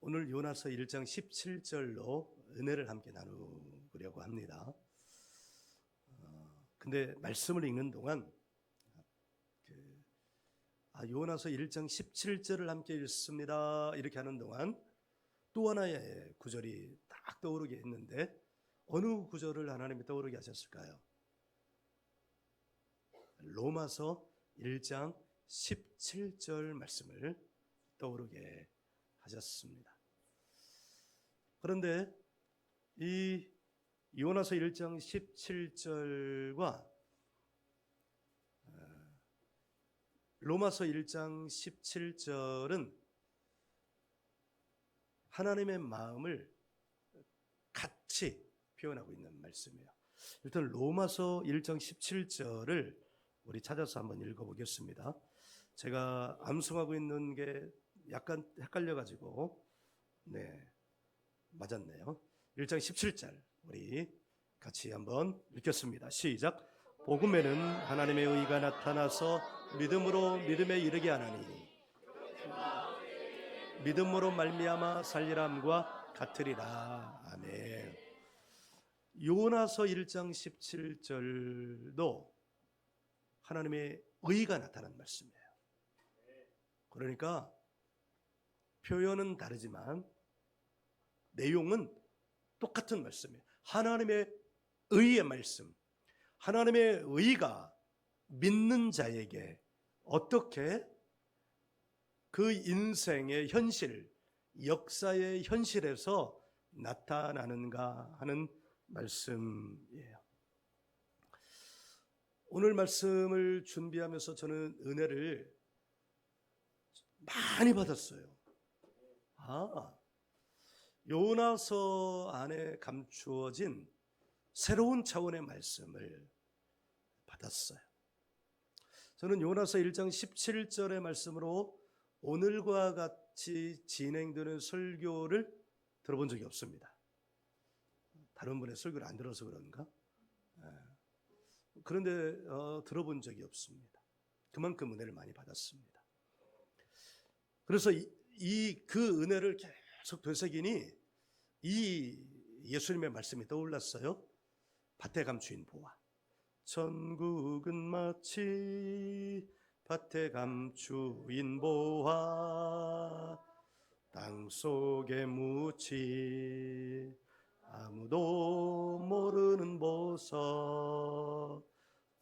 오늘 요나서 1장 17절로 은혜를 함께 나누려고 합니다. 근데 말씀을 읽는 동안 요나서 1장 17절을 함께 읽습니다 이렇게 하는 동안 또 하나의 구절이 딱 떠오르게 했는데 어느 구절을 하나님이 떠오르게 하셨을까요? 로마서 1장 17절 말씀을 떠오르게 하셨습니다. 그런데 이 요나서 1장 17절과 로마서 1장 17절은 하나님의 마음을 같이 표현하고 있는 말씀이에요. 일단 로마서 1장 17절을 우리 찾아서 한번 읽어보겠습니다. 제가 암송하고 있는 게 약간 헷갈려가지고 맞았네요. 1장 17절 우리 같이 한번 읽겠습니다. 시작. 복음에는 하나님의 의가 나타나서 믿음으로 믿음에 이르게 하나니 믿음으로 말미암아 살리람과 같으리라. 아멘. 요나서 1장 17절도 하나님의 의가 나타난 말씀이에요. 그러니까 표현은 다르지만 내용은 똑같은 말씀이에요. 하나님의 의의 말씀, 하나님의 의가 믿는 자에게 어떻게 그 인생의 현실, 역사의 현실에서 나타나는가 하는 말씀이에요. 오늘 말씀을 준비하면서 저는 은혜를 많이 받았어요. 요나서 안에 감추어진 새로운 차원의 말씀을 받았어요. 저는 요나서 1장 17절의 말씀으로 오늘과 같이 진행되는 설교를 들어본 적이 없습니다. 다른 분의 설교를 안 들어서 그런가? 그런데 들어본 적이 없습니다. 그만큼 은혜를 많이 받았습니다. 그래서 그 은혜를 계속 되새기니 이 예수님의 말씀이 떠올랐어요. 밭에 감추인 보화. 천국은 마치 밭에 감추인 보화, 땅속에 묻히 아무도 모르는 보석.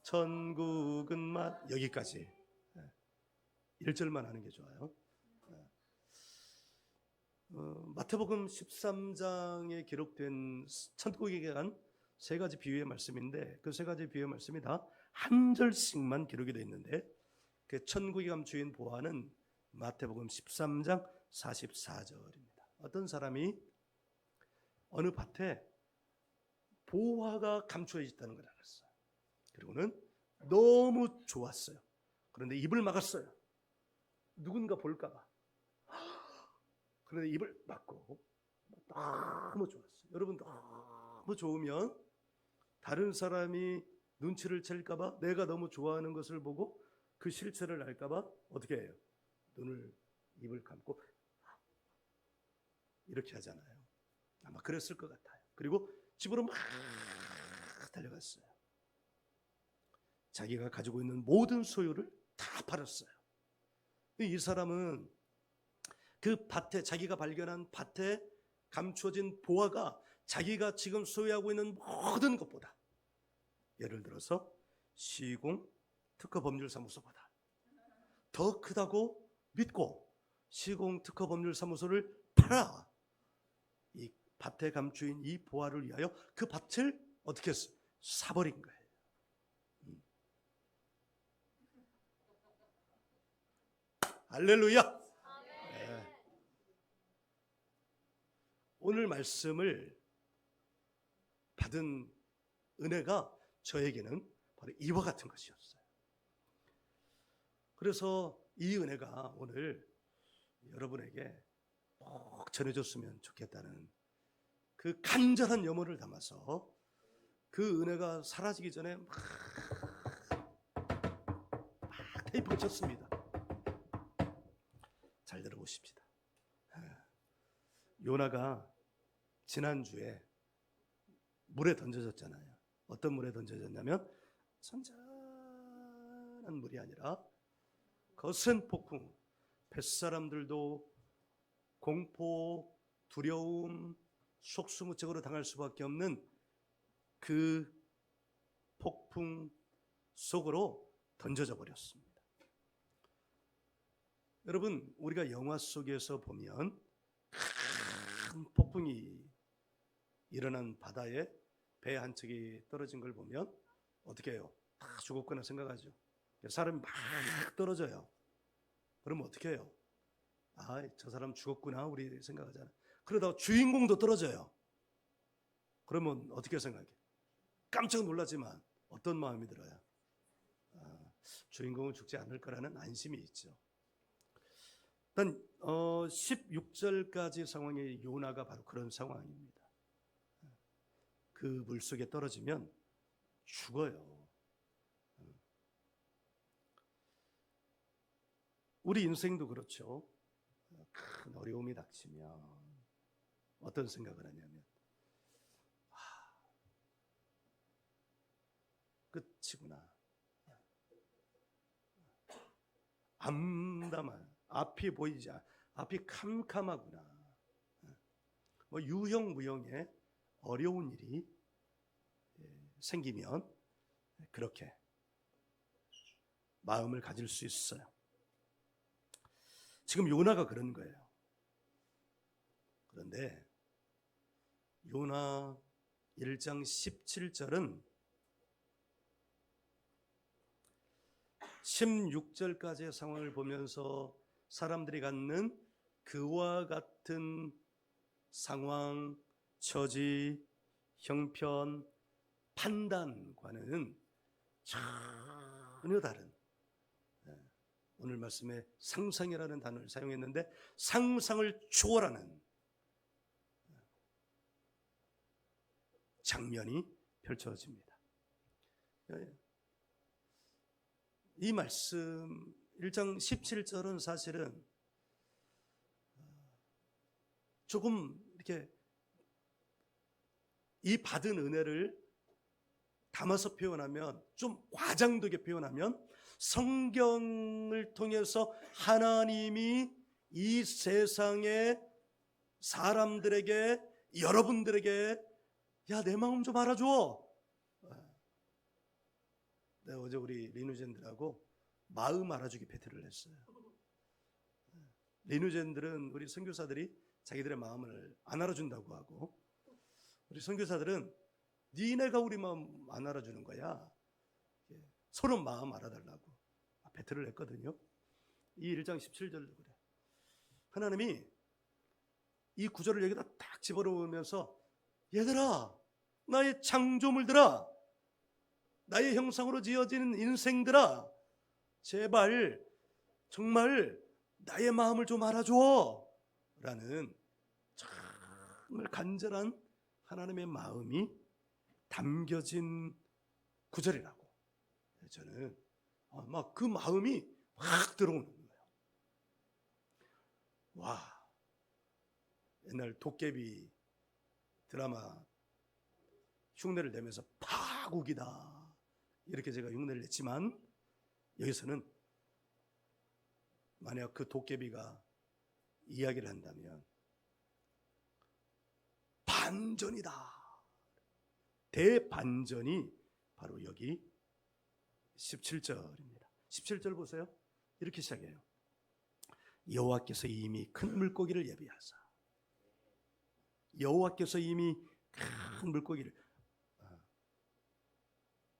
천국은 여기까지 1절만 하는 게 좋아요. 마태복음 13장에 기록된 천국에 관한 세 가지 비유의 말씀인데 그 세 가지 비유의 말씀이 다 한 절씩만 기록이 되어 있는데 그 천국에 감추인 보화는 마태복음 13장 44절입니다. 어떤 사람이 어느 밭에 보화가 감추어 있다는 걸 알았어요. 그리고는 너무 좋았어요. 그런데 입을 막았어요. 누군가 볼까 봐. 그런데 입을 막고 너무 좋았어요. 여러분 너무 좋으면 다른 사람이 눈치를 챌까 봐, 내가 너무 좋아하는 것을 보고 그 실체를 알까 봐 어떻게 해요? 입을 감고 이렇게 하잖아요. 아마 그랬을 것 같아요. 그리고 집으로 막 달려갔어요. 자기가 가지고 있는 모든 소유를 다 팔았어요. 이 사람은 그 밭에, 자기가 발견한 밭에 감춰진 보화가 자기가 지금 소유하고 있는 모든 것보다, 예를 들어서 시공 특허법률사무소보다 더 크다고 믿고 시공 특허법률사무소를 팔아 이 밭에 감추인 이 보화를 위하여 그 밭을 어떻게 했어요? 사버린 거예요. 할렐루야. 오늘 말씀을 받은 은혜가 저에게는 바로 이와 같은 것이었어요. 그래서 이 은혜가 오늘 여러분에게 꼭 전해줬으면 좋겠다는 그 간절한 염원을 담아서 그 은혜가 사라지기 전에 막 테이프를 쳤습니다. 잘 들어보십시다. 요나가 지난주에 물에 던져졌잖아요. 어떤 물에 던져졌냐면 잔잔한 물이 아니라 거센 폭풍, 뱃사람들도 공포, 두려움, 속수무책으로 당할 수밖에 없는 그 폭풍 속으로 던져져 버렸습니다. 여러분, 우리가 영화 속에서 보면 큰 폭풍이 일어난 바다에 배 한 척이 떨어진 걸 보면 어떻게 해요? 다 죽었구나 생각하죠. 사람이 막 떨어져요. 그러면 어떻게 해요? 아, 저 사람 죽었구나 우리 생각하잖아요. 그러다가 주인공도 떨어져요. 그러면 어떻게 생각해? 깜짝 놀라지만 어떤 마음이 들어요? 주인공은 죽지 않을 거라는 안심이 있죠. 일단 16절까지 상황의 요나가 바로 그런 상황입니다. 그 물속에 떨어지면 죽어요. 우리 인생도 그렇죠. 큰 어려움이 닥치면 어떤 생각을 하냐면 끝이구나. 암담한 앞이 보이지 않아. 앞이 캄캄하구나. 뭐 유형 무형의 어려운 일이 생기면 그렇게 마음을 가질 수 있어요. 지금 요나가 그런 거예요. 그런데 요나 1장 17절은 16절까지의 상황을 보면서 사람들이 갖는 그와 같은 상황, 처지, 형편, 판단과는 전혀 다른, 오늘 말씀에 상상이라는 단어를 사용했는데 상상을 초월하는 장면이 펼쳐집니다. 이 말씀 1장 17절은 사실은 조금 이렇게 이 받은 은혜를 담아서 표현하면, 좀 과장되게 표현하면 성경을 통해서 하나님이 이 세상의 사람들에게, 여러분들에게 야, 내 마음 좀 알아줘. 내가 어제 우리 리누젠들하고 마음 알아주기 패트를 했어요. 리누젠들은 우리 선교사들이 자기들의 마음을 안 알아준다고 하고, 우리 선교사들은 니네가 우리 마음 안 알아주는 거야. 서로 마음 알아달라고 배틀을 했거든요. 이 1장 17절도 그래. 하나님이 이 구절을 여기다 딱 집어넣으면서 얘들아, 나의 창조물들아, 나의 형상으로 지어진 인생들아, 제발 정말 나의 마음을 좀 알아줘 라는 정말 간절한 하나님의 마음이 담겨진 구절이라고. 저는 막 그 마음이 확 들어오는 거예요. 와, 옛날 도깨비 드라마 흉내를 내면서 파국이다 이렇게 제가 흉내를 냈지만, 여기서는 만약 그 도깨비가 이야기를 한다면 반전이다, 대반전이 바로 여기 17절입니다. 17절 보세요. 이렇게 시작해요. 여호와께서 이미 큰 물고기를 예비하사. 여호와께서 이미 큰 물고기를,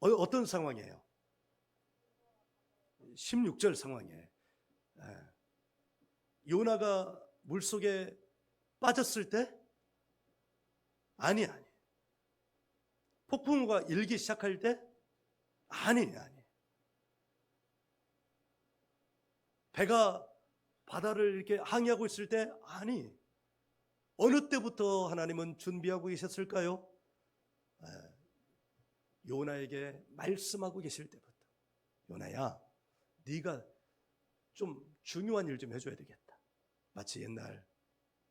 어떤 상황이에요? 16절 상황이에요. 요나가 물속에 빠졌을 때? 아니. 폭풍우가 일기 시작할 때? 아니. 배가 바다를 이렇게 항해하고 있을 때? 아니. 어느 때부터 하나님은 준비하고 계셨을까요? 요나에게 말씀하고 계실 때부터. 요나야, 네가 좀 중요한 일 좀 해줘야 되겠다. 마치 옛날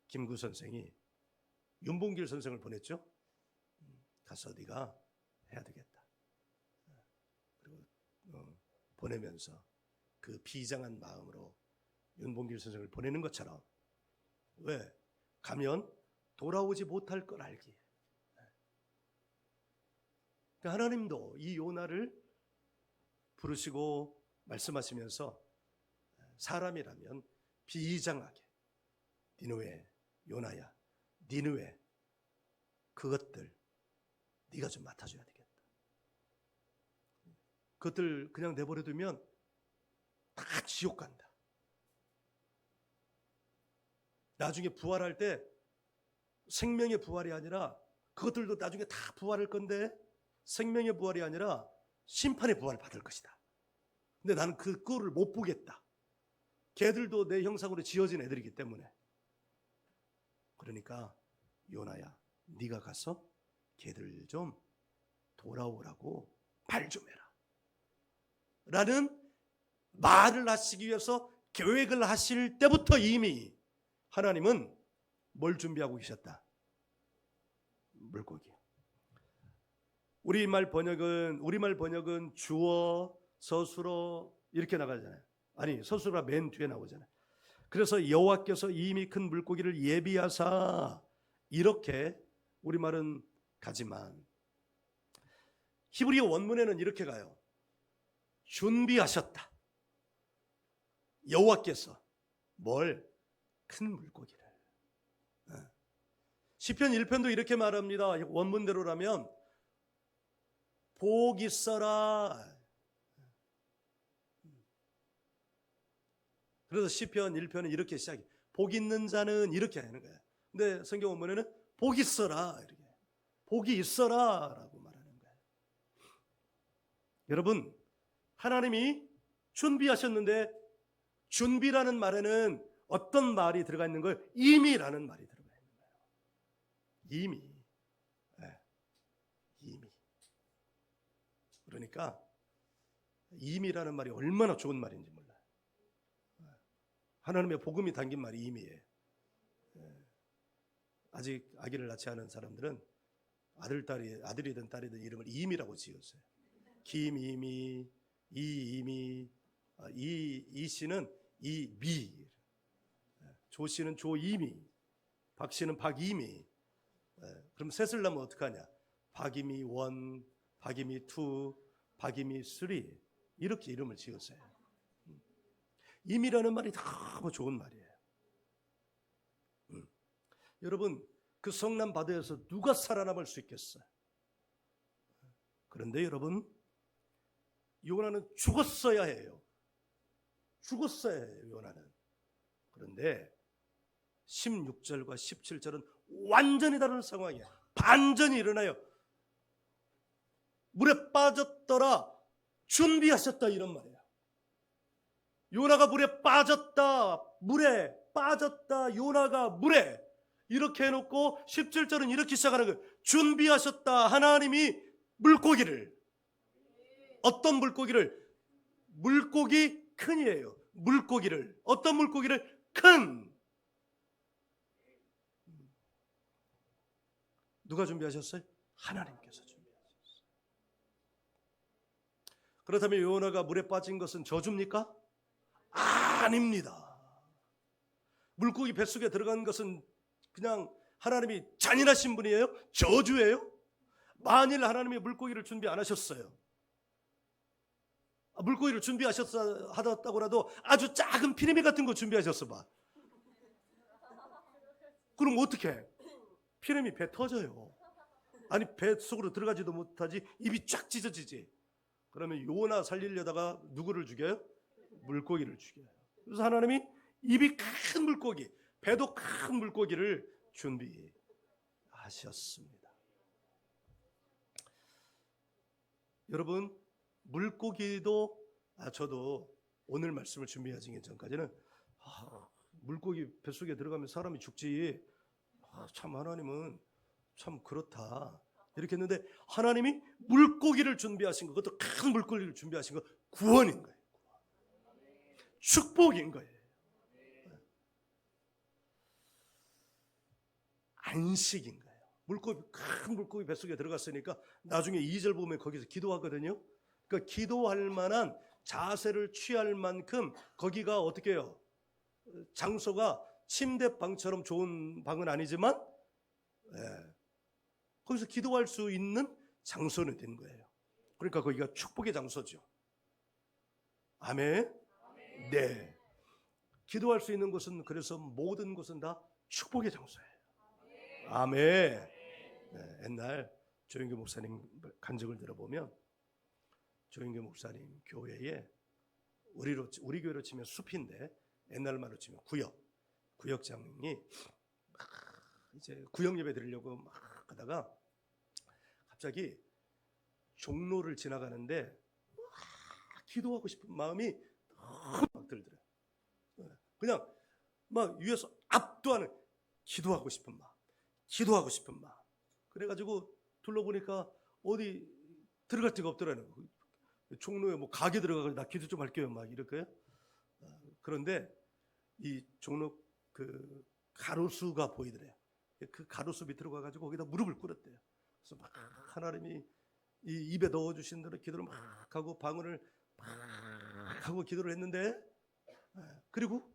김구 선생이 윤봉길 선생을 보냈죠. 가서 네가 해야 되겠다. 그리고 보내면서 그 비장한 마음으로 윤봉길 선생을 보내는 것처럼, 왜? 가면 돌아오지 못할 걸 알기에. 그러니까 하나님도 이 요나를 부르시고 말씀하시면서 사람이라면 비장하게 니느웨, 요나야, 니느웨, 그것들 네가 좀 맡아줘야 되겠다. 그것들 그냥 내버려 두면 다 지옥 간다. 나중에 부활할 때 생명의 부활이 아니라, 그것들도 나중에 다 부활할 건데 생명의 부활이 아니라 심판의 부활을 받을 것이다. 근데 나는 그 꼴을 못 보겠다. 걔들도 내 형상으로 지어진 애들이기 때문에. 그러니까 요나야, 네가 가서 걔들 좀 돌아오라고 말 좀 해라 라는 말을 하시기 위해서 계획을 하실 때부터 이미 하나님은 뭘 준비하고 계셨다? 물고기. 우리말 번역은 주어, 서술어 이렇게 나가잖아요. 아니, 서술어가 맨 뒤에 나오잖아요. 그래서 여호와께서 이미 큰 물고기를 예비하사, 이렇게 우리말은 가지만 히브리어 원문에는 이렇게 가요. 준비하셨다. 여호와께서 뭘? 큰 물고기를. 시편 1편도 이렇게 말합니다. 원문대로라면 복 있어라. 그래서 시편 1편은 이렇게 시작해. 복 있는 자는 이렇게 하는 거예요. 근데 성경 원문에는 복 있어라, 이렇게. 복이 있어라라고 말하는 거예요. 여러분, 하나님이 준비하셨는데, 준비라는 말에는 어떤 말이 들어가 있는 거예요? 이미라는 말이 들어가 있는 거예요. 이미. 네. 이미. 그러니까 이미라는 말이 얼마나 좋은 말인지 몰라요. 하나님의 복음이 담긴 말이 이미예요. 아직 아기를 낳지 않은 사람들은 아들이든 딸이든 이름을 이미라고 지었어요. 김이미, 이이미, 이 씨는 이미, 조 씨는 조이미, 박 씨는 박이미. 그럼 셋을 낳으면 어떡하냐? 박이미 1, 박이미 2, 박이미 3, 이렇게 이름을 지었어요. 이미라는 말이 너무 좋은 말이에요. 여러분, 그 성남 바다에서 누가 살아남을 수 있겠어요? 그런데 여러분, 요나는 죽었어야 해요. 죽었어야 해요, 요나는. 그런데 16절과 17절은 완전히 다른 상황이에요. 반전이 일어나요. 물에 빠졌더라, 준비하셨다, 이런 말이에요. 요나가 물에 빠졌다, 물에 빠졌다, 요나가 물에, 이렇게 해놓고 17절은 이렇게 시작하는 거예요. 준비하셨다, 하나님이 물고기를. 어떤 물고기를? 물고기 큰이에요. 물고기를. 어떤 물고기를? 큰. 누가 준비하셨어요? 하나님께서 준비하셨어요. 그렇다면 요나가 물에 빠진 것은 저주입니까? 아닙니다. 물고기 뱃속에 들어간 것은 그냥 하나님이 잔인하신 분이에요? 저주예요? 만일 하나님이 물고기를 준비 안 하셨어요, 물고기를 준비하셨다고라도 아주 작은 피레미 같은 거 준비하셨어 봐. 그럼 어떡해? 피레미 배 터져요. 아니, 배 속으로 들어가지도 못하지, 입이 쫙 찢어지지. 그러면 요나 살리려다가 누구를 죽여요? 물고기를 죽여요. 그래서 하나님이 입이 큰 물고기, 배도 큰 물고기를 준비하셨습니다. 여러분, 물고기도, 저도 오늘 말씀을 준비하기 전까지는 물고기 뱃속에 들어가면 사람이 죽지, 참 하나님은 참 그렇다, 이렇게 했는데, 하나님이 물고기를 준비하신 것, 그것도 큰 물고기를 준비하신 것, 구원인 거예요. 축복인 거예요. 안식인 거예요. 큰 물고기 뱃속에 들어갔으니까 나중에 2절 보면 거기서 기도하거든요. 그러니까 기도할 만한 자세를 취할 만큼 거기가 어떻게 해요? 장소가 침대방처럼 좋은 방은 아니지만 거기서 기도할 수 있는 장소는 된 거예요. 그러니까 거기가 축복의 장소죠. 아멘. 네. 기도할 수 있는 곳은 그래서 모든 곳은 다 축복의 장소예요. 아멘. 네, 옛날 조영규 목사님 간증을 들어보면 조영규 목사님 교회에 우리 교회로 치면 숲인데 옛날 말로 치면 구역장이 이제 구역 예배 드리려고 막 하다가 갑자기 종로를 지나가는데 기도하고 싶은 마음이 막 들더래요. 그냥 막 위에서 압도하는 기도하고 싶은 마음. 그래가지고 둘러보니까 어디 들어갈 데가 없더라는 거예요. 종로에 뭐 가게 들어가서 나 기도 좀 할게요 막 이렇게. 그런데 이 종로 그 가로수가 보이더래요. 그 가로수 밑으로 가가지고 거기다 무릎을 꿇었대요. 그래서 막 하나님이 이 입에 넣어주신 대로 기도를 막 하고 방언을 막 하고 기도를 했는데, 그리고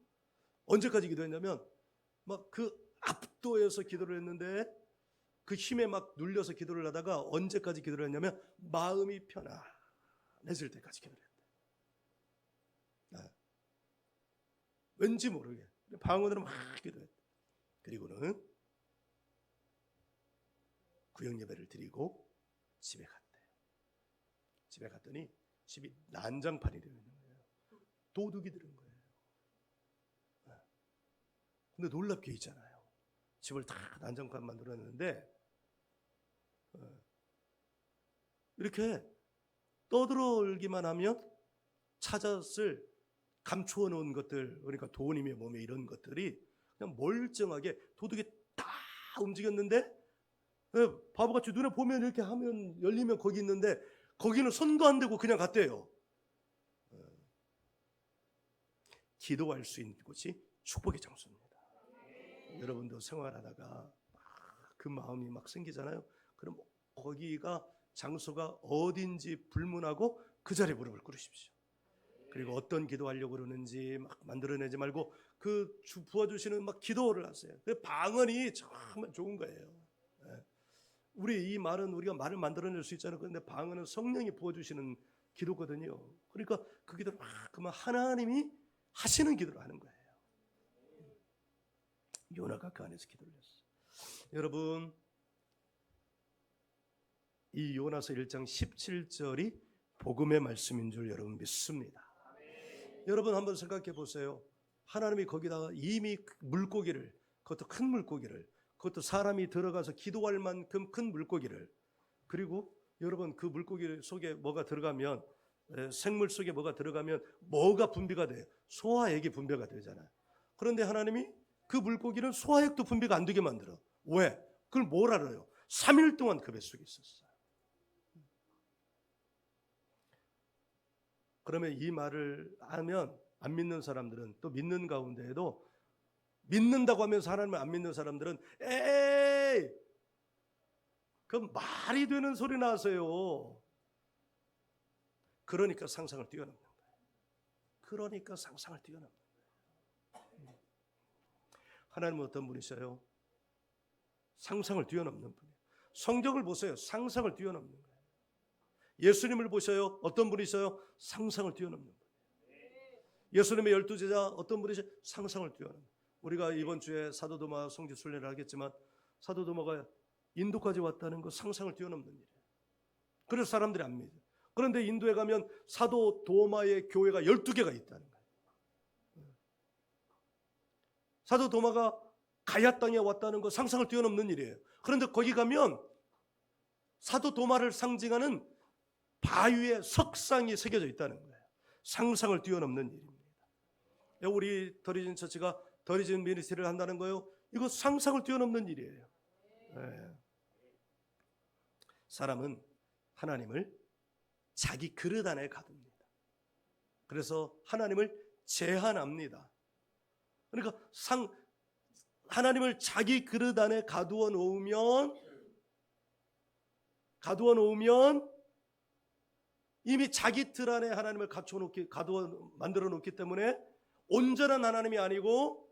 언제까지 기도했냐면 막 그 압도해서 기도를 했는데 그 힘에 막 눌려서 기도를 하다가 언제까지 기도를 했냐면 마음이 편안해질 때까지 기도를 했대. 왠지 모르게 방언으로 막 기도했대. 그리고는 구역 예배를 드리고 집에 갔대요. 집에 갔더니 집이 난장판이 되어 있는 거예요. 도둑이 들은 거예요. 근데 놀랍게 있잖아요. 집을 다 난장판 만들었는데 이렇게 떠들어올기만 하면 찾았을 감추어 놓은 것들, 그러니까 돈이며 몸에 이런 것들이 그냥 멀쩡하게 도둑이 다 움직였는데 바보같이 눈에 보면 이렇게 하면 열리면 거기 있는데 거기는 손도 안 대고 그냥 갔대요. 기도할 수 있는 곳이 축복의 장소입니다. 여러분도 생활하다가 그 마음이 막 생기잖아요. 그럼 거기가 장소가 어딘지 불문하고 그 자리에 무릎을 꿇으십시오. 그리고 어떤 기도하려고 그러는지 막 만들어내지 말고 그 부어주시는 막 기도를 하세요. 그 방언이 정말 좋은 거예요. 우리 이 말은 우리가 말을 만들어낼 수 있잖아요. 그런데 방언은 성령이 부어주시는 기도거든요. 그러니까 그 기도를 막 그만 하나님이 하시는 기도를 하는 거예요. 요나가 그 안에서 기도를 했어요. 여러분, 이 요나서 1장 17절이 복음의 말씀인 줄 여러분 믿습니다. 여러분 한번 생각해 보세요. 하나님이 거기다가 이미 물고기를, 그것도 큰 물고기를, 그것도 사람이 들어가서 기도할 만큼 큰 물고기를, 그리고 여러분 그 물고기 속에 뭐가 들어가면, 생물 속에 뭐가 들어가면 뭐가 분비가 돼요? 소화액이 분비가 되잖아요. 그런데 하나님이 그 물고기는 소화액도 분비가 안 되게 만들어. 왜? 그걸 뭘 알아요? 3일 동안 그 뱃속에 있었어요. 그러면 이 말을 하면 안 믿는 사람들은, 또 믿는 가운데에도 믿는다고 하면서 하나님을 안 믿는 사람들은 에이 그 말이 되는 소리 나세요. 그러니까 상상을 뛰어넘는 거예요. 하나님은 어떤 분이셔요? 상상을 뛰어넘는 분이에요. 성경을 보세요. 상상을 뛰어넘는 거예요. 예수님을 보셔요. 어떤 분이셔요? 상상을 뛰어넘는 분이에요. 예수님의 12제자 어떤 분이셔요? 상상을 뛰어넘는 거예요. 우리가 이번 주에 사도 도마 성지 순례를 하겠지만 사도 도마가 인도까지 왔다는 거 상상을 뛰어넘는 일이에요. 그래서 사람들이 안 믿어요. 그런데 인도에 가면 사도 도마의 교회가 12개가 있다는 거예요. 사도 도마가 가야 땅에 왔다는 거 상상을 뛰어넘는 일이에요. 그런데 거기 가면 사도 도마를 상징하는 바위에 석상이 새겨져 있다는 거예요. 상상을 뛰어넘는 일입니다. 우리 더리진 처치가 더리진 미니스트리를 한다는 거예요. 이거 상상을 뛰어넘는 일이에요. 네. 사람은 하나님을 자기 그릇 안에 가둡니다. 그래서 하나님을 제한합니다. 그러니까 하나님을 자기 그릇 안에 가두어 놓으면 이미 자기 틀 안에 하나님을 만들어 놓기 때문에 온전한 하나님이 아니고,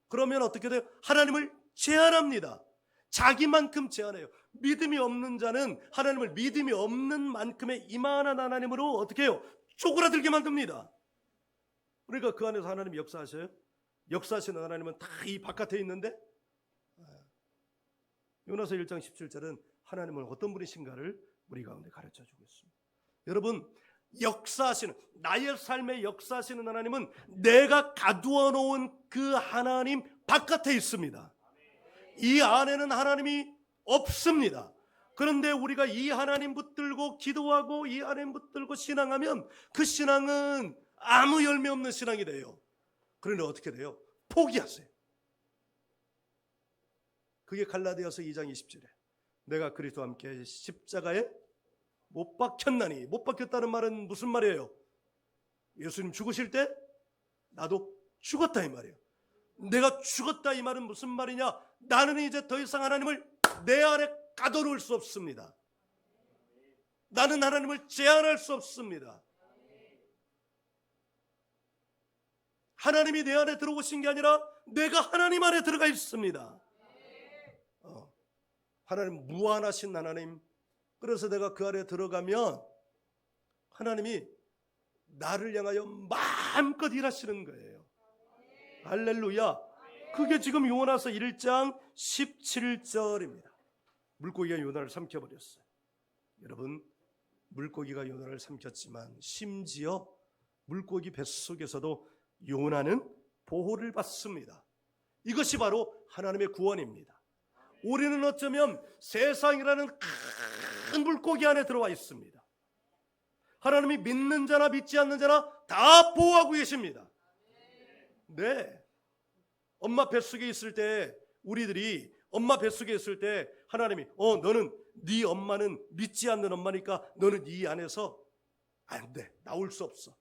그러면 어떻게 돼요? 하나님을 제한합니다. 자기만큼 제한해요. 믿음이 없는 자는 하나님을 믿음이 없는 만큼의 이만한 하나님으로 어떻게 해요? 쪼그라들게 만듭니다. 그러니까 그 안에서 하나님이 역사하셔요? 역사하시는 하나님은 다 이 바깥에 있는데, 요나서 1장 17절은 하나님은 어떤 분이신가를 우리 가운데 가르쳐주고 있습니다. 여러분, 역사하시는, 나의 삶에 역사하시는 하나님은 내가 가두어 놓은 그 하나님 바깥에 있습니다. 이 안에는 하나님이 없습니다. 그런데 우리가 이 하나님 붙들고 기도하고 이 하나님 붙들고 신앙하면 그 신앙은 아무 열매 없는 신앙이 돼요. 그런데 어떻게 돼요? 포기하세요. 그게 갈라디아서 2장 20절에 내가 그리스도와 함께 십자가에 못 박혔나니, 못 박혔다는 말은 무슨 말이에요? 예수님 죽으실 때 나도 죽었다 이 말이에요. 내가 죽었다 이 말은 무슨 말이냐? 나는 이제 더 이상 하나님을 내 안에 가둬놓을 수 없습니다. 나는 하나님을 제한할 수 없습니다. 하나님이 내 안에 들어오신 게 아니라 내가 하나님 안에 들어가 있습니다. 하나님 무한하신 하나님. 그래서 내가 그 안에 들어가면 하나님이 나를 향하여 마음껏 일하시는 거예요. 할렐루야. 그게 지금 요나서 1장 17절입니다. 물고기가 요나를 삼켜버렸어요. 여러분, 물고기가 요나를 삼켰지만 심지어 물고기 뱃속에서도 요나는 보호를 받습니다. 이것이 바로 하나님의 구원입니다. 우리는 어쩌면 세상이라는 큰 물고기 안에 들어와 있습니다. 하나님이 믿는 자나 믿지 않는 자나 다 보호하고 계십니다. 네. 엄마 뱃속에 있을 때, 우리들이 엄마 뱃속에 있을 때 하나님이 너는, 네 엄마는 믿지 않는 엄마니까 너는 이 안에서 안 돼, 나올 수 없어.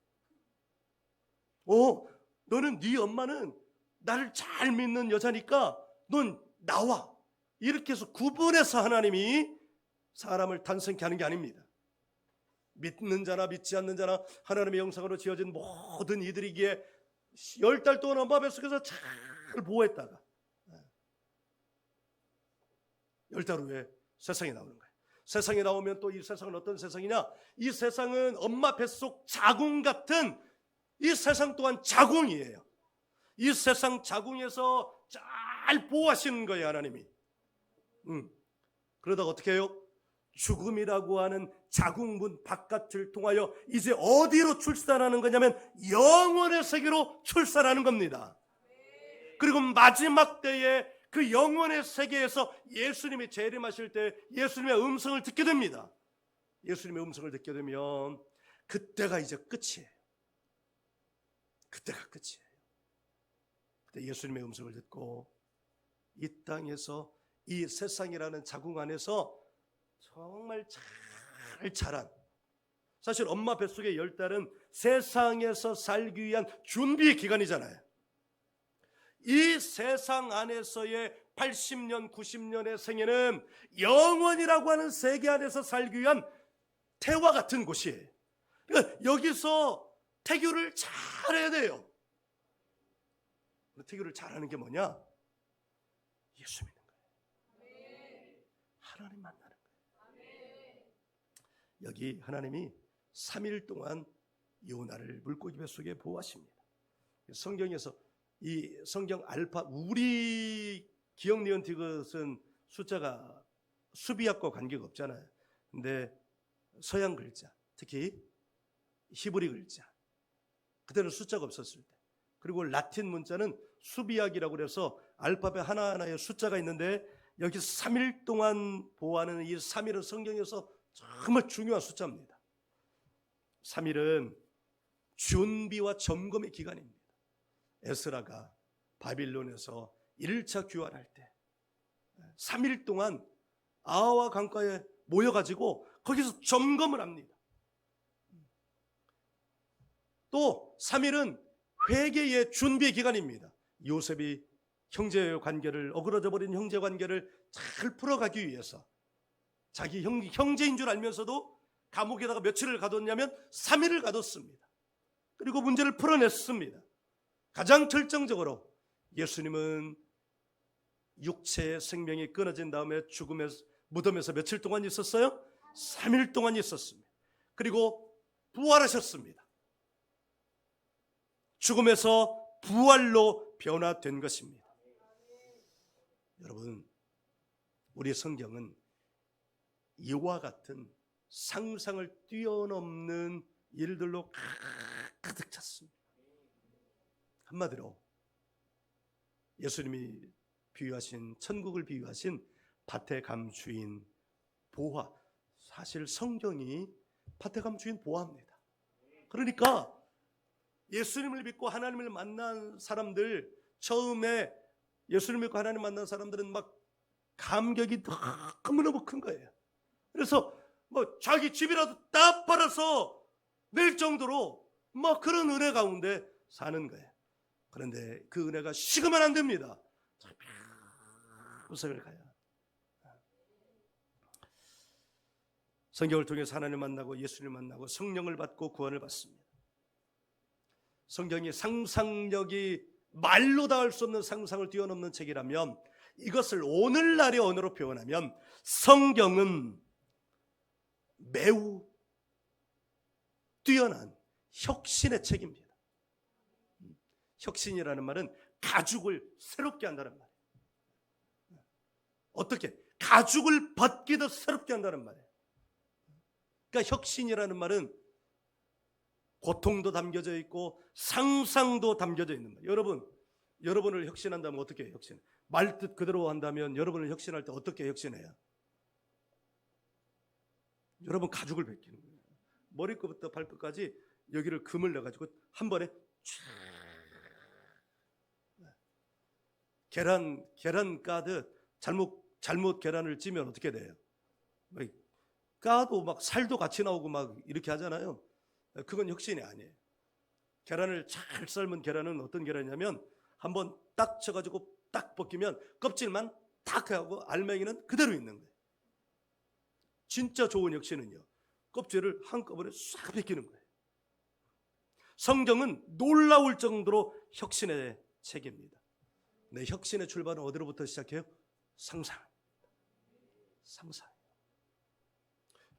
너는, 네 엄마는 나를 잘 믿는 여자니까 넌 나와. 이렇게 해서 구분해서 하나님이 사람을 탄생케 하는 게 아닙니다. 믿는 자나 믿지 않는 자나 하나님의 형상으로 지어진 모든 이들이기에 10달 동안 엄마 뱃속에서 잘 보호했다가 10달 후에 세상에 나오는 거예요. 세상에 나오면 또 이 세상은 어떤 세상이냐? 이 세상은 엄마 뱃속 자궁 같은, 이 세상 또한 자궁이에요. 이 세상 자궁에서 잘 보호하시는 거예요, 하나님이. 그러다가 어떻게 해요? 죽음이라고 하는 자궁문 바깥을 통하여 이제 어디로 출산하는 거냐면 영원의 세계로 출산하는 겁니다. 그리고 마지막 때에 그 영원의 세계에서 예수님이 재림하실 때 예수님의 음성을 듣게 됩니다. 예수님의 음성을 듣게 되면 그때가 이제 끝이에요. 그때가 끝이에요. 그때 예수님의 음성을 듣고 이 땅에서 이 세상이라는 자궁 안에서 정말 잘 자란, 사실 엄마 뱃속의 10달은 세상에서 살기 위한 준비 기간이잖아요. 이 세상 안에서의 80년, 90년의 생애는 영원이라고 하는 세계 안에서 살기 위한 태와 같은 곳이에요. 그러니까 여기서 태교를 잘해야 돼요. 태교를 잘하는 게 뭐냐? 예수 믿는 거예요. 하나님 만나는 거예요. 여기 하나님이 3일 동안 요나를 물고기 뱃속에 보호하십니다. 성경에서 이 성경 알파, 우리 기억 니은티것은 숫자가 수비학과 관계가 없잖아요. 근데 서양 글자, 특히 히브리 글자, 그때는 숫자가 없었을 때, 그리고 라틴 문자는 수비학이라고 그래서 알파벳 하나하나에 숫자가 있는데 여기 3일 동안 보호하는 이 3일은 성경에서 정말 중요한 숫자입니다. 3일은 준비와 점검의 기간입니다. 에스라가 바빌론에서 1차 귀환할 때 3일 동안 아와 강가에 모여가지고 거기서 점검을 합니다. 또 3일은 회개의 준비 기간입니다. 요셉이 형제 관계를, 어그러져 버린 형제 관계를 잘 풀어가기 위해서 자기 형제인 줄 알면서도 감옥에다가 며칠을 가뒀냐면 3일을 가뒀습니다. 그리고 문제를 풀어냈습니다. 가장 결정적으로 예수님은 육체의 생명이 끊어진 다음에 죽음의 무덤에서 며칠 동안 있었어요? 3일 동안 있었습니다. 그리고 부활하셨습니다. 죽음에서 부활로 변화된 것입니다. 여러분, 우리 성경은 이와 같은 상상을 뛰어넘는 일들로 가득 찼습니다. 한마디로 예수님이 비유하신, 천국을 비유하신 밭의 감주인 보화, 사실 성경이 밭의 감주인 보화입니다. 그러니까 예수님을 믿고 하나님을 만난 사람들, 처음에 예수님을 믿고 하나님 만난 사람들은 막 감격이 너무너무 큰 거예요. 그래서 뭐 자기 집이라도 딱 팔아서 낼 정도로 막 그런 은혜 가운데 사는 거예요. 그런데 그 은혜가 식으면 안 됩니다. 우상을 가야. 성경을 통해서 하나님을 만나고 예수님을 만나고 성령을 받고 구원을 받습니다. 성경이 상상력이 말로 다 할 수 없는 상상을 뛰어넘는 책이라면, 이것을 오늘날의 언어로 표현하면 성경은 매우 뛰어난 혁신의 책입니다. 혁신이라는 말은 가죽을 새롭게 한다는 말이에요. 어떻게? 가죽을 벗기도 새롭게 한다는 말이에요. 그러니까 혁신이라는 말은 고통도 담겨져 있고 상상도 담겨져 있는 거예요. 여러분을 혁신한다면 어떻게 해요? 혁신. 말뜻 그대로 한다면 여러분을 혁신할 때 어떻게 혁신해요? 여러분 가죽을 벗기는 거예요. 머리끝부터 발끝까지 여기를 금을 내가지고 한 번에 계란 까듯 잘못 계란을 찌면 어떻게 돼요? 까도 막 살도 같이 나오고 막 이렇게 하잖아요. 그건 혁신이 아니에요. 계란을 잘 삶은 계란은 어떤 계란이냐면 한번 딱 쳐가지고 딱 벗기면 껍질만 딱 하고 알맹이는 그대로 있는 거예요. 진짜 좋은 혁신은요, 껍질을 한꺼번에 싹 벗기는 거예요. 성경은 놀라울 정도로 혁신의 책입니다. 네, 혁신의 출발은 어디로부터 시작해요? 상상.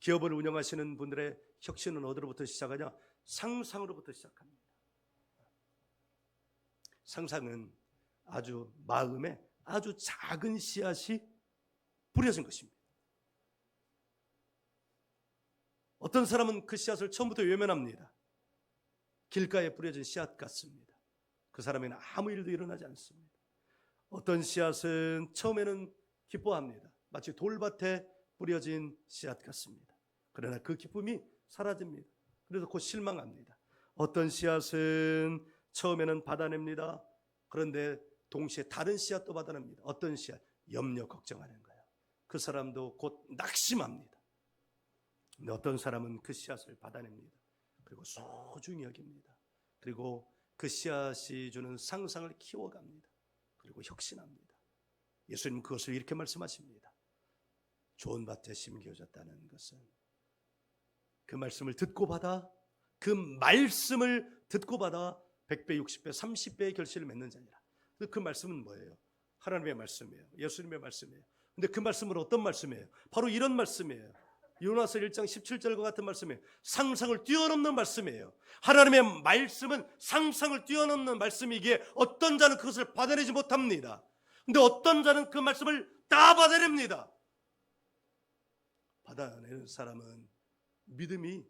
기업을 운영하시는 분들의 혁신은 어디로부터 시작하냐? 상상으로부터 시작합니다. 상상은 아주 마음에 아주 작은 씨앗이 뿌려진 것입니다. 어떤 사람은 그 씨앗을 처음부터 외면합니다. 길가에 뿌려진 씨앗 같습니다. 그 사람에는 아무 일도 일어나지 않습니다. 어떤 씨앗은 처음에는 기뻐합니다. 마치 돌밭에 뿌려진 씨앗 같습니다. 그러나 그 기쁨이 사라집니다. 그래서 곧 실망합니다. 어떤 씨앗은 처음에는 받아냅니다. 그런데 동시에 다른 씨앗도 받아냅니다. 어떤 씨앗? 염려, 걱정하는 거예요. 그 사람도 곧 낙심합니다. 근데 어떤 사람은 그 씨앗을 받아냅니다. 그리고 소중히 여깁니다. 그리고 그 씨앗이 주는 상상을 키워갑니다. 그리고 혁신합니다. 예수님 그것을 이렇게 말씀하십니다. 좋은 밭에 심겨졌다는 것은 그 말씀을 듣고 받아, 그 말씀을 듣고 받아 100배, 60배, 30배의 결실을 맺는 자니라. 그 말씀은 뭐예요? 하나님의 말씀이에요. 예수님의 말씀이에요. 근데 그 말씀은 어떤 말씀이에요? 바로 이런 말씀이에요. 요나서 1장 17절과 같은 말씀이에요. 상상을 뛰어넘는 말씀이에요. 하나님의 말씀은 상상을 뛰어넘는 말씀이기에 어떤 자는 그것을 받아내지 못합니다. 근데 어떤 자는 그 말씀을 다 받아냅니다. 받아내는 사람은 믿음이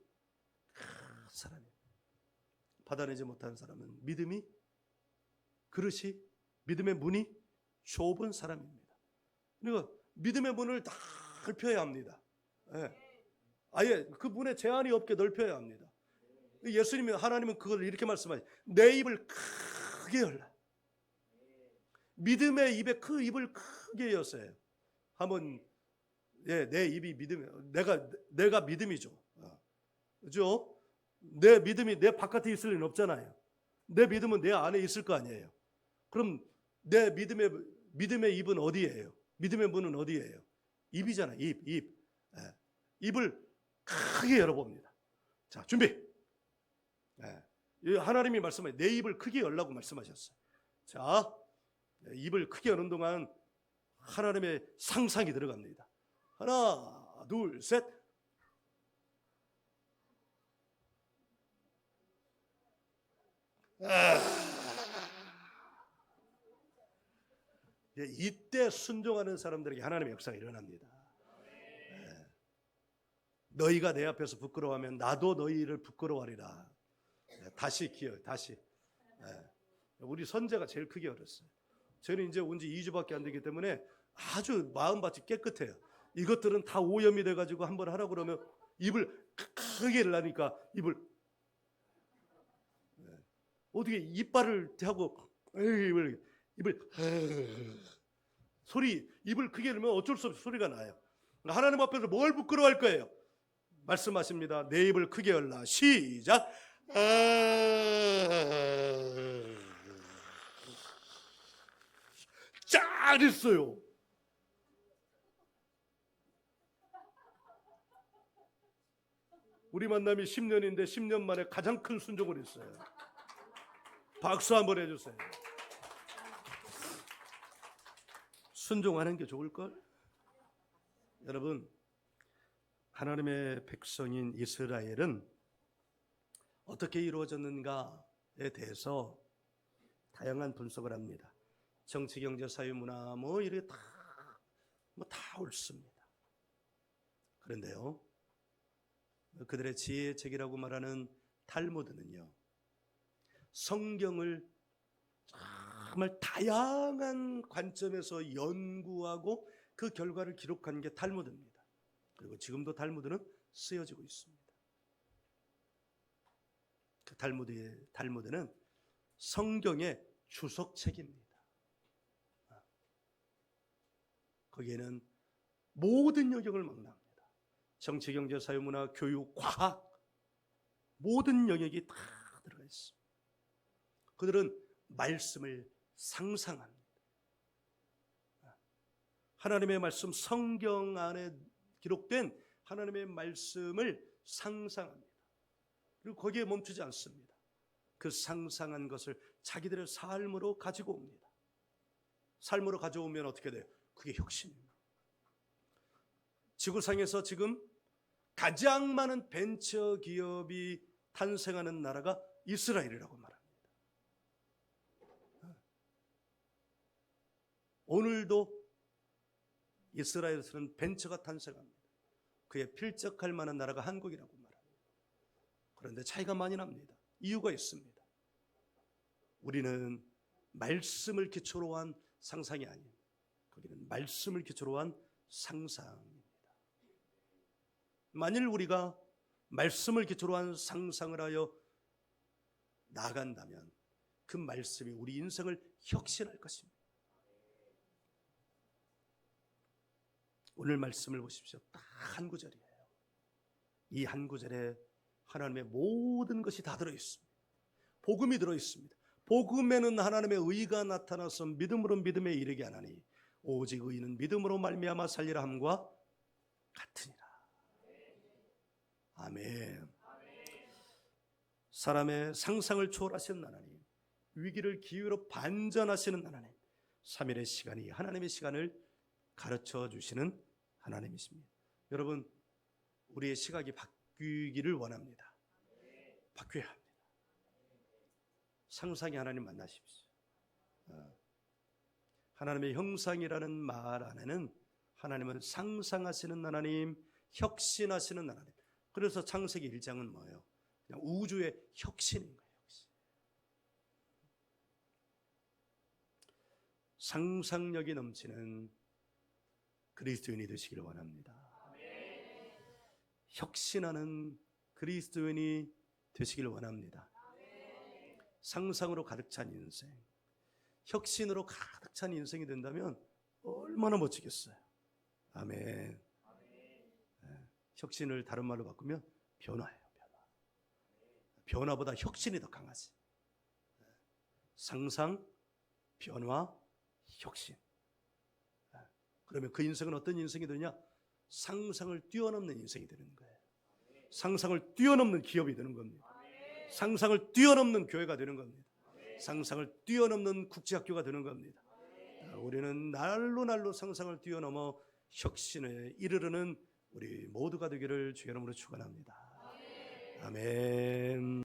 큰 사람이에요. 받아내지 못하는 사람은 믿음이 그릇이, 믿음의 문이 좁은 사람입니다. 그러니까 믿음의 문을 다 넓혀야 합니다. 예. 아예 그 문에 제한이 없게 넓혀야 합니다. 예수님이, 하나님은 그걸 이렇게 말씀하세요. 내 입을 크게 열라. 믿음의 입에 그 입을 크게 여세요. 한번, 예, 내 입이 믿음, 내가 믿음이죠. 그죠? 내 믿음이 내 바깥에 있을 리는 없잖아요. 내 믿음은 내 안에 있을 거 아니에요. 그럼 내 믿음의 입은 어디예요? 믿음의 문은 어디예요? 입이잖아. 입. 예. 입을 크게 열어봅니다. 자, 준비. 예. 하나님이 말씀하신 내 입을 크게 열라고 말씀하셨어요. 자, 입을 크게 여는 동안 하나님의 상상이 들어갑니다. 하나, 둘, 셋. 이때 순종하는 사람들에게 하나님의 역사가 일어납니다. 너희가 내 앞에서 부끄러워하면 나도 너희를 부끄러워하리라. 다시 기억, 다시. 우리 선재가 제일 크게 열었어요. 저는 이제 온 지 2주밖에 안 되기 때문에 아주 마음밭이 깨끗해요. 이것들은 다 오염이 돼가지고 한번 하라고 그러면 입을 크게 열라니까 입을 어떻게 이빨을 하고 입을 소리 입을 크게 열면 어쩔 수 없이 소리가 나요. 하나님 앞에서 뭘 부끄러워할 거예요? 말씀하십니다. 내 입을 크게 열라. 시작. 잘했어요. 우리 만남이 10년인데 10년 만에 가장 큰 순종을 했어요. 박수 한번 해주세요. 순종하는 게 좋을걸? 여러분, 하나님의 백성인 이스라엘은 어떻게 이루어졌는가에 대해서 다양한 분석을 합니다. 정치, 경제, 사회, 문화 이렇게 다 옳습니다. 그런데요, 그들의 지혜의 책이라고 말하는 탈무드는요, 성경을 정말 다양한 관점에서 연구하고 그 결과를 기록한 게 탈무드입니다. 그리고 지금도 탈무드는 쓰여지고 있습니다. 그 탈무드는 성경의 주석책입니다. 거기에는 모든 영역을 망라합니다. 정치, 경제, 사회, 문화, 교육, 과학 모든 영역이 다 들어가 있습니다. 그들은 말씀을 상상합니다. 하나님의 말씀, 성경 안에 기록된 하나님의 말씀을 상상합니다. 그리고 거기에 멈추지 않습니다. 그 상상한 것을 자기들의 삶으로 가지고 옵니다. 삶으로 가져오면 어떻게 돼요? 그게 혁신입니다. 지구상에서 지금 가장 많은 벤처 기업이 탄생하는 나라가 이스라엘이라고 말합니다. 오늘도 이스라엘에서는 벤처가 탄생합니다. 그에 필적할 만한 나라가 한국이라고 말합니다. 그런데 차이가 많이 납니다. 이유가 있습니다. 우리는 말씀을 기초로 한 상상이 아닙니다. 거기는 말씀을 기초로 한 상상입니다. 만일 우리가 말씀을 기초로 한 상상을 하여 나간다면 그 말씀이 우리 인생을 혁신할 것입니다. 오늘 말씀을 보십시오. 딱 한 구절이에요. 이 한 구절에 하나님의 모든 것이 다 들어있습니다. 복음이 들어있습니다. 복음에는 하나님의 의가 나타나서 믿음으로 믿음에 이르게 하나니 오직 의인은 믿음으로 말미암아 살리라 함과 같으니라. 아멘. 사람의 상상을 초월하시는 하나님, 위기를 기회로 반전하시는 하나님, 3일의 시간이 하나님의 시간을 가르쳐 주시는 하나님이십니다. 여러분, 우리의 시각이 바뀌기를 원합니다. 바뀌어야 합니다. 상상의 하나님 만나십시오. 하나님의 형상이라는 말 안에는 하나님은 상상하시는 하나님, 혁신하시는 하나님. 그래서 창세기 1장은 뭐예요? 그냥 우주의 혁신인 거예요. 혁신. 상상력이 넘치는 그리스도인이 되시기를 원합니다. 혁신하는 그리스도인이 되시기를 원합니다. 상상으로 가득 찬 인생, 혁신으로 가득 찬 인생이 된다면 얼마나 멋지겠어요. 아멘. 혁신을 다른 말로 바꾸면 변화예요. 변화보다 혁신이 더 강하지. 상상, 변화, 혁신. 그러면 그 인생은 어떤 인생이 되느냐? 상상을 뛰어넘는 인생이 되는 거예요. 상상을 뛰어넘는 기업이 되는 겁니다. 상상을 뛰어넘는 교회가 되는 겁니다. 상상을 뛰어넘는 국제학교가 되는 겁니다. 우리는 날로 날로 상상을 뛰어넘어 혁신에 이르르는 우리 모두가 되기를 주의 이름으로 축원합니다. 아멘.